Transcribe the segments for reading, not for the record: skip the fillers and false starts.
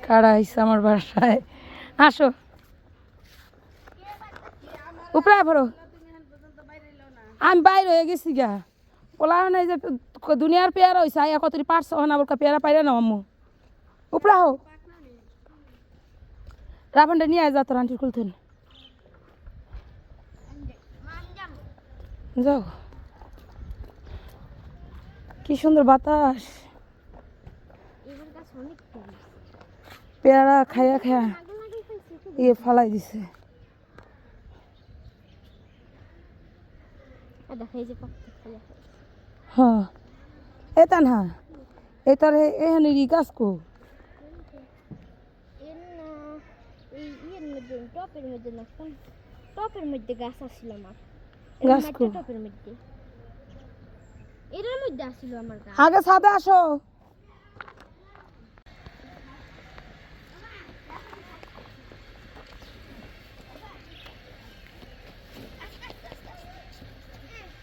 কারা আইসে আমার বাসায়, আসো উপরে ভরো। আমি বাইরে হয়ে গেছি গা, ওলা নাই যে দুনিয়ার পেয়ারা হয়েছে আয়া কতটি পারছো না বলকা পেয়ারা পাইরে না আম্মু উপরে হো রাবণটা নিয়ে আয় যা তোর আন্টির খুলতেন যাও। কি সুন্দর বাতাস, পেয়ারা খাইয়া খাইয়া ইয়ে ফালাই দিছে। হ্যাঁ এটা না এটার এখানে গাছ কো টপের মধ্যে গাছ আসছিল আমার, গাছ কো টপের মধ্যে এটার মধ্যে আসছিল আমার গাছ। আগে ছাদে আসো।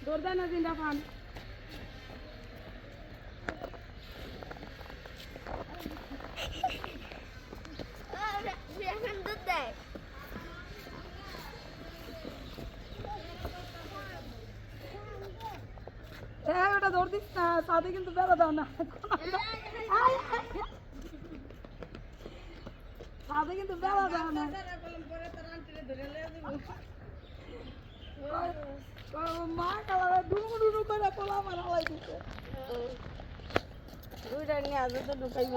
দরদানা জিন্দা পান ওটা দৌড় দিস না, সাথে কিন্তু বেড়া দাও না, সাথে কিন্তু বেড়া দাও না। মা কালা ডুমু ডুমু করে পোলা মারা লাই দিছে। দুইটা নিয়ে আজ তো ঢুকাইব।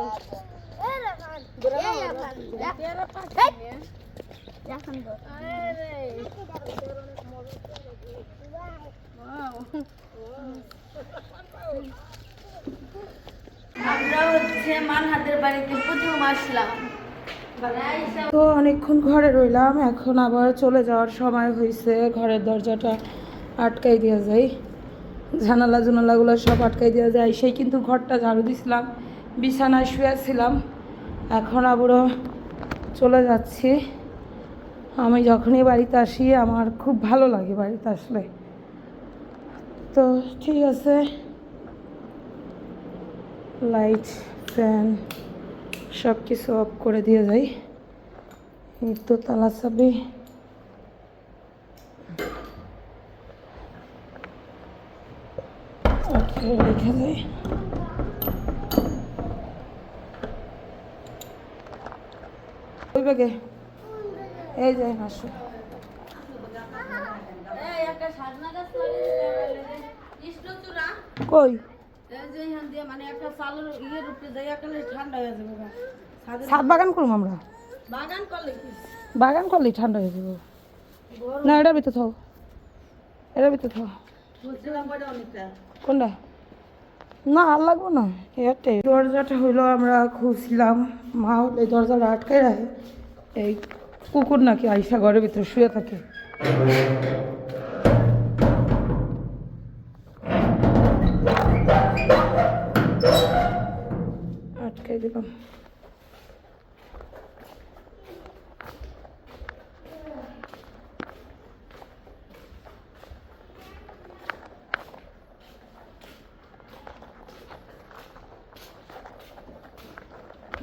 আমরা হচ্ছে মানহাতের বাড়িতে প্রথম আসলাম, তো অনেকক্ষণ ঘরে রইলাম, এখন আবার চলে যাওয়ার সময় হয়েছে। ঘরের দরজাটা আটকাই দেওয়া যায়, জানালা জুনালাগুলো সব আটকাই দেওয়া যায়। সেই কিন্তু ঘরটা ঝাড়ু দিছিলাম, বিছানায় শুয়েছিলাম, এখন আবারও চলে যাচ্ছি। আমি যখনই বাড়িতে আসি আমার খুব ভালো লাগে বাড়িতে আসলে। তো ঠিক আছে, লাইট ফ্যান সব কিছু অফ করে দিয়ে যাই। এই তো তালা চাবি, রেখে যাই। ওই ব্যাগে এই যে আসো। কই ছাদ বাগান করবো আমরা, বাগান করলেই ঠান্ডা হয়ে যাবো না। এটার ভিতরে থাও, এটার ভিতরে থাও। কোনটা না আর লাগবো না, এটাই দরজাটা হইলো আমরা খুঁজছিলাম। মা এই দরজাটা আটকাই রাখে, এই কুকুর নাকি আইসা ঘরের ভিতরে শুয়ে থাকে। আটকাই দিলাম।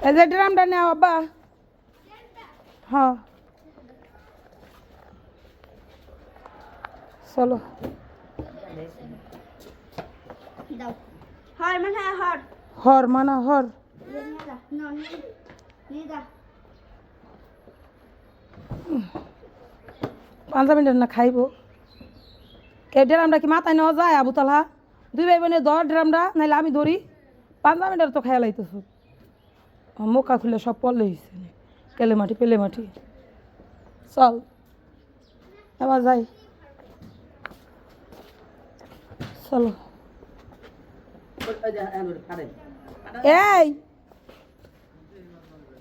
এই যে ড্রামটা নেও আব্বা। হ্যাঁ চলো। হর মানে হর হর মানা হর। পাঞ্জাবিটার না খাইব কে ড্রামটা কি মাথায় নেওয়া যায় আবু তালহা? দুই ভাই বোনে ধর ড্রামটা, নাইলে আমি ধরি। পাঞ্জাবিটার তো খেয়াল আইতেছ, মোকা খুলে সব পড়লে হয়েছে কেলে মাটি পেলে মাটি। চল এবার যাই, চলো। এই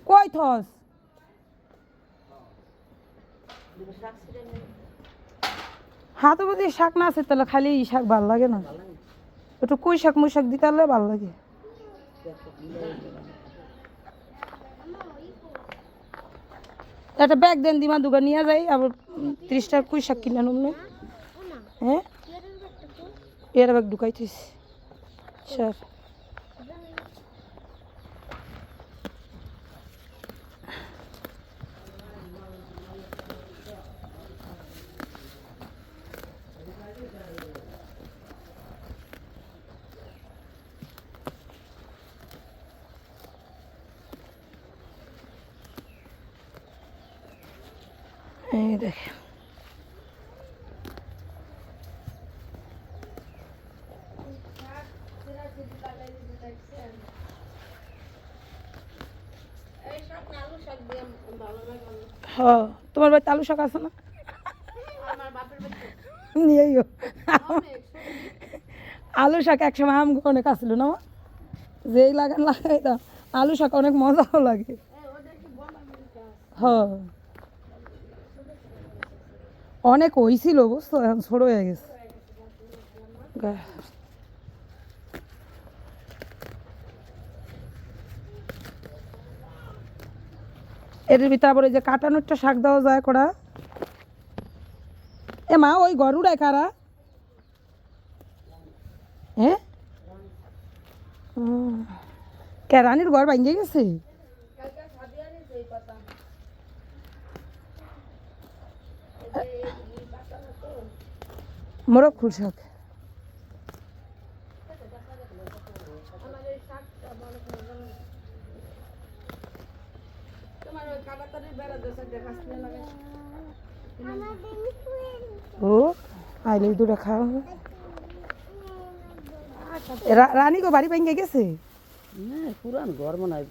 কই থস হাতে বুঝি শাক না আছে তাহলে খালি শাক ভাল লাগে না, একটু কুই শাক মুই শাক দিতে পারলে ভাল লাগে। একটা ব্যাগ দেন দিমা দুগা নিয়ে যাই, আবার 30টার কুই শাক কিনে আনুম না। হ্যাঁ এর ব্যাগ ঢুকাইছিস স্যার। এই দেখেন হ্যাঁ, তোমার বাড়িতে আলু শাক আছে না? নিয়েও আলু শাক একসময় আম অনেক আসছিল না মা? যেই লাগান লাগাই তা আলু শাক অনেক মজাও লাগে। হ্যাঁ অনেক হইছিল বুঝতো, এখন ছোট হয়ে গেছে। এর ভিতরে আবার এই যে কাটানো একটা শাক দেওয়া যায় করা। এ মা ওই গরুড়ায় কারা? হ্যাঁ কে রানীর ঘর ভাঙিয়ে গেছে? মোরগ ফুল শাক ও আইলে দুটা খাওয়া হবে। রানী গো বাড়ি ভেঙে গেছে? পুরান ঘর মনে হয়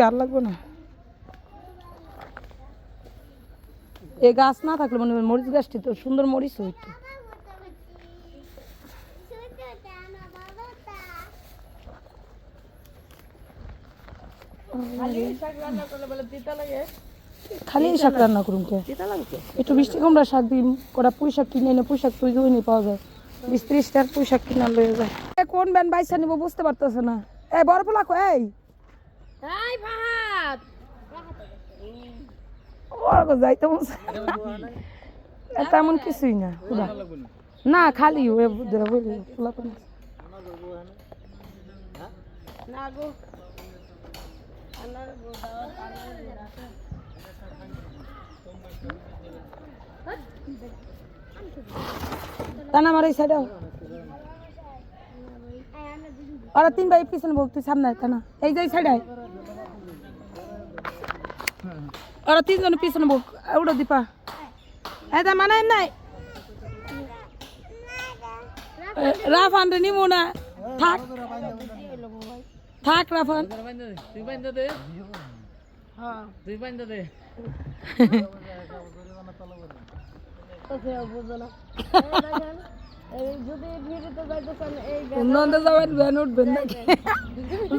আর লাগবে না। এই গাছ না থাকলে মনে হয় মরিচ গাছটি তো সুন্দর মরিচ হইতো। খালি এই শাক রান্না করুন কে? একটু মিষ্টি কুমড়া শাক দিন করা, পুঁই শাক কিনে এনে পুঁই শাক তুই নি পাওয়া যায় 20-30 টাকার পুঁই শাক কিনা লয়ে যায়। কোন ব্যান বাইসা নিব বুঝতে পারতেছে না। এই বড় পোলা কো এই ফাহাদ ওর যাইতে বলছে তেমন কিছুই না পুরা না খালি ওয়ে বলি পোলা কোন না গো তা না আমার এই সাইডে ওরা 3 ভাই পিছনে বল, তুই সামনে তা না এই যে সাইডে ওরা 3 জন পিছনে বল উড়ো দীপা এটা মানে নাই রাফান রে নিমু না থাক থাক রাফান তুই বাইন্দা দে। হ্যাঁ তুই বাইন্দা দে। নন্দে যাবেন ভ্যান উঠবেন নাকি?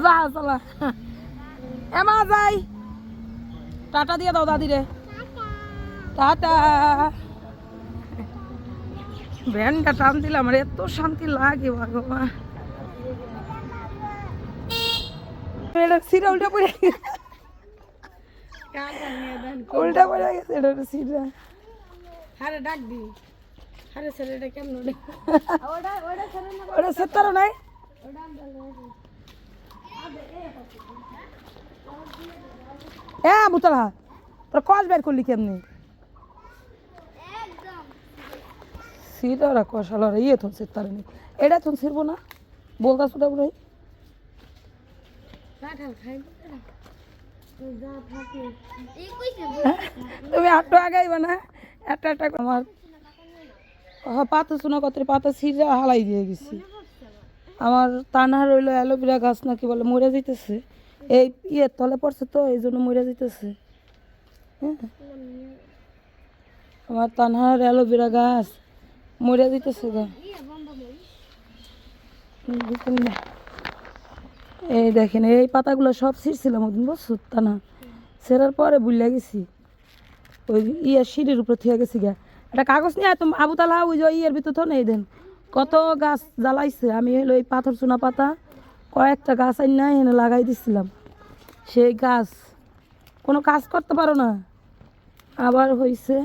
যা চলা এমা যাই টাটা দিয়ে দাও দাদি রে, টাটা। ভ্যানটা টান দিলাম আমার এত শান্তি লাগে ভগবান। সিরা উল্টা পড়ে উল্টা পড়ে গেছে এটা সিরা। হারে ডাক দি হারে ছেলেটা কেমন ওটা সেতারও নাই। বুতলা তোর কস বের করলি কেমনি? সিটা ওরা কষাল ওরা ইয়ে থন সেতারে নেই এটা থন ছিড়বো না বলতা সুটা বুড়াই। তুমি আটটা আগাইবা না একটা একটা আমার পাতা শোনা কত পাতা ছিঁড়া হালাই দিয়ে গেছি। আমার তানা রইলো অ্যালোভেরা গাছ নাকি বলে মরে যেতেছে, এই ইয়ের তলে পড়ছে তো এই জন্য মরে যেতেছে। হ্যাঁ আমার তানহার অ্যালোভেরা গাছ মরে যেতেছে গা। এই দেখেন এই পাতাগুলো সব ছিঁড়ছিলাম ওদিন বুঝছো তা না, ছেঁড়ার পরে বুঝলে গেছি ওই ইয়ে সিঁড়ির উপর থেকে গেছি গা। একটা কাগজ নিয়ে তুমি আবুতালা ওই যে ইয়ের ভিতর তো নেই দেন কত গাছ জ্বালাইছে। আমি হলো ওই পাথর চুনা পাতা কয়েকটা গাছ আই না এনে লাগাই দিছিলাম, সেই গাছ কোনো কাজ করতে পারো না। আবার হয়েছে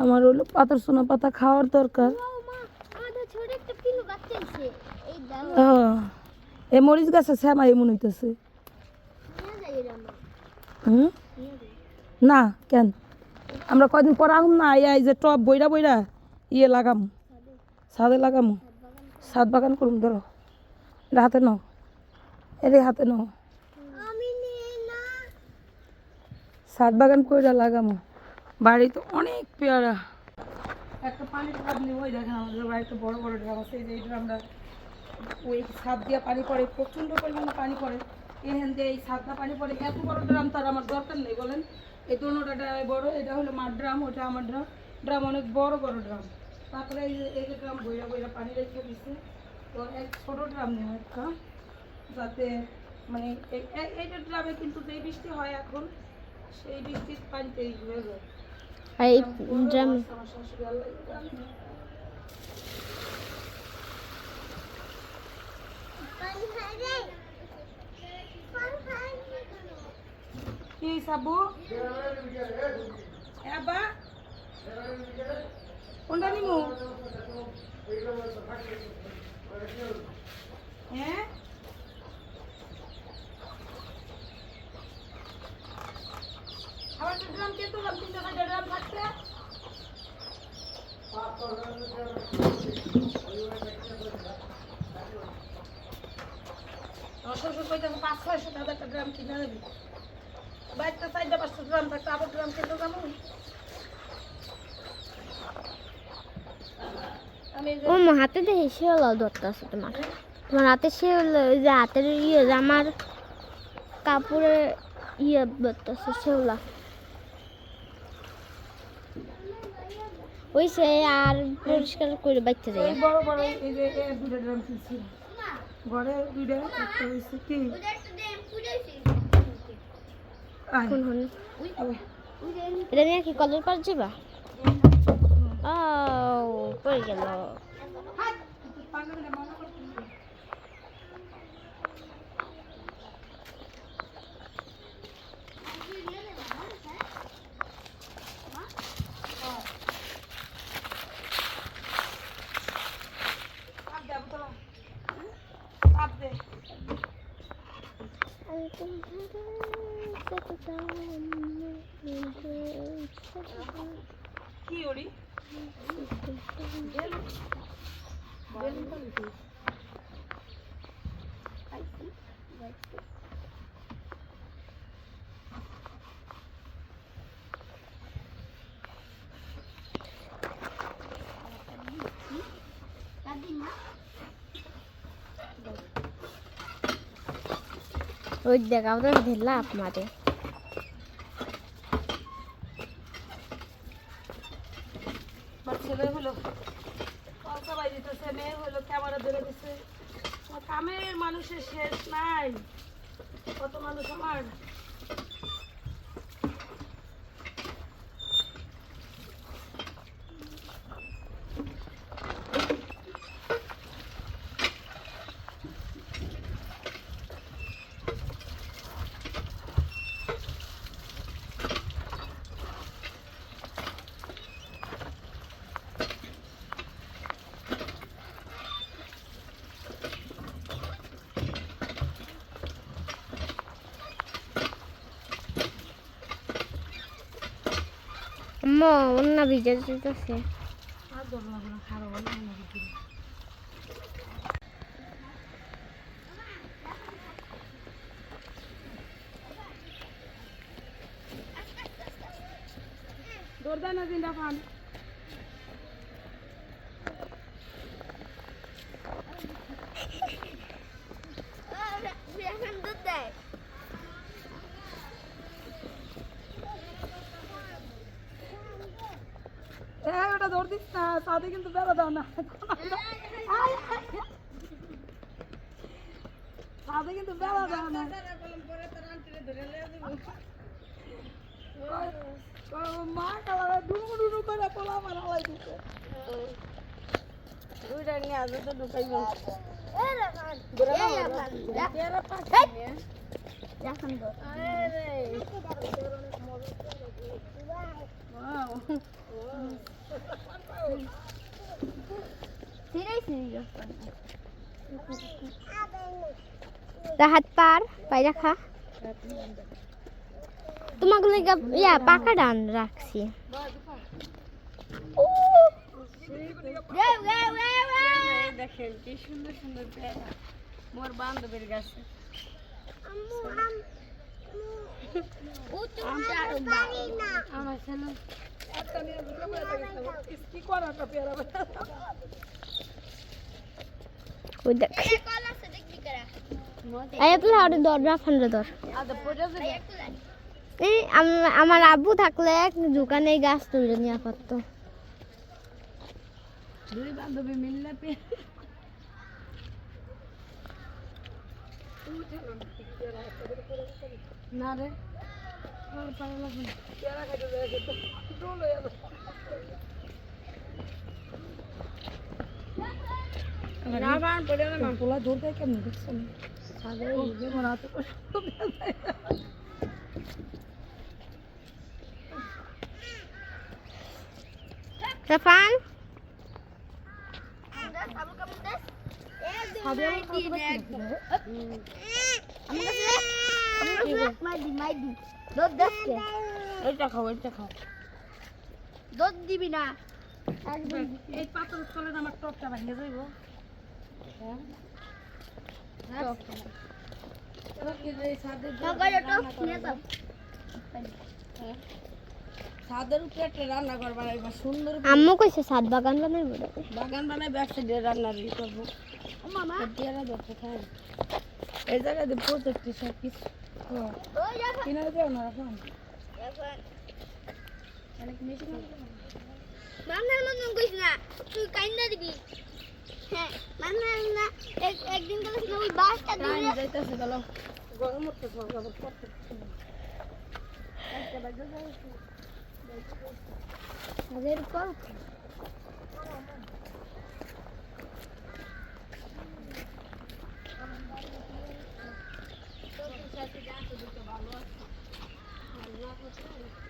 আমার হলো পাথর চুনা পাতা খাওয়ার দরকার। এই মরিচ গাছে শ্যামা এমন হইতেছে। না কেন আমরা কয়দিন পর আহুম না এই যে টপ বইরা বইরা ইয়ে লাগাম ছাদে লাগাম ছাদ বাগান করুম। ধরো এটা হাতে নাও, এর হাতে নাও। ছাদ বাগান কইরা লাগামো, বাড়ি তো অনেক পেয়ারা। একটা পানির ড্রাম নিয়ে ওই দেখেন আমাদের বাড়িতে বড় বড় ড্রাম আছে, এই যে এই ড্রামটা ওই ছাদ দিয়ে পানি পড়ে, প্রচণ্ড পরিমাণে পানি পড়ে, এখান দিয়ে এই ছাদটা পানি পড়ে। এত বড় ড্রাম তার আমার দরকার নেই বলেন, এই দোনোটা বড়, এটা হলো মার ড্রাম, ওটা আমার ড্রাম, ড্রাম অনেক বড় বড় ড্রাম। তারপরে এই যে ড্রাম বইরা বইরা পানি রেখে দিচ্ছে, তো এক ছোটো ড্রাম নেই একটা, যাতে মানে এইটা ড্রামে কিন্তু যেই বৃষ্টি হয় এখন সেই বৃষ্টির পানিতেই হয়ে যায়। আর এই ড্রাম আমার শাশুড়ি আল্লাহ জানে। কি সাবু আবা কোনটা নিমু? হ্যাঁ আবার ড্রাম কে তো তিনটা চারটা ড্রাম থাকছে। আমার শ্বশুর কইতেছে 500-600 টাকা একটা ড্রাম কিনে দেবে, বাড়িতে 4-500 ড্রাম থাকতে আবার ড্রাম কিনতে যাবো আমি। ও হাতে দেখে শেওলা ধরতে আছে তোমার, তোমার হাতে শেওলা, ওই যে হাতের ইয়ে আমার কাপড়ে ইয়ে ধরতে আছে শেওলা ওইসে। আর পরিষ্কার করে বাইতে যায় বড় বড় এই যে দুটো ড্রাম কিনছি ঘরে, দুইটা একটা হয়েছে কি কোন হন এটা নিয়ে কি কলের পার যাবা? ও পড়ে গেল। কি ওরি ওই দেখা ওদের লাভ মারে। আমার ছেলে হলো কলকা বাই দিতেছে, মেয়ে হলো ক্যামেরা ধরে দিচ্ছে, কামের মানুষের শেষ নাই, কত মানুষ আমার। আম্মু অন্য ভিজে দিতেছে। আর ধরো না কোনো খারাপ হলো না কিছু। দৌড় না দিনটা পান ওটা দৌড় দিস না, সাথে কিন্তু বেড়া দাও না, সাথে কিন্তু বেড়া দাও না, মা কালা ডুমু ডুমু করে পোলা মারা লাই দিচ্ছে, দুইটা নিয়ে আসবে তো ঢুকাইব। হাত পার পাই রাখা তোমাকে ইয়া পাকা ডান রাখছি। দেখেন কি সুন্দর সুন্দর পেয়ারা মোর বান্ধবীর গাছে। আমার ছেলে কি করাটা পেয়ারা ওই দেখ এই তো আর দর রাফানরে দর এই আমার আব্বু থাকলে এক দোকানে গাছ তুলে নিয়ে পারতো দুই বান্ধবী মিললে না রে পোলা ধরতে কেমন দেখছেন যেমন এত কষ্ট রাফান এইটা খাও দুধ দিবি না এই পাথর তলে আমার টপটা ভাঙে যাইব ছাদের উপরে একটা রান্না করবার একবার সুন্দর আম্মু কইছে সাত বাগান বানাইবো বাগান বানাই ব্যবসা দিয়ে রান্না করবো মামা পেয়ারা ধরতে খাই এই জায়গাতে প্রত্যেকটি সব কিছু কিনে দেও না এখন মান্নার মতন কইছ না তুই কাইন্দা দিবি হ্যাঁ মান্নার না একদিন গেছিস না ওই বাসটা দিয়ে যাইতেছে গেল গরম উঠতেছে আবার করতে হাজার কল ভালো আছে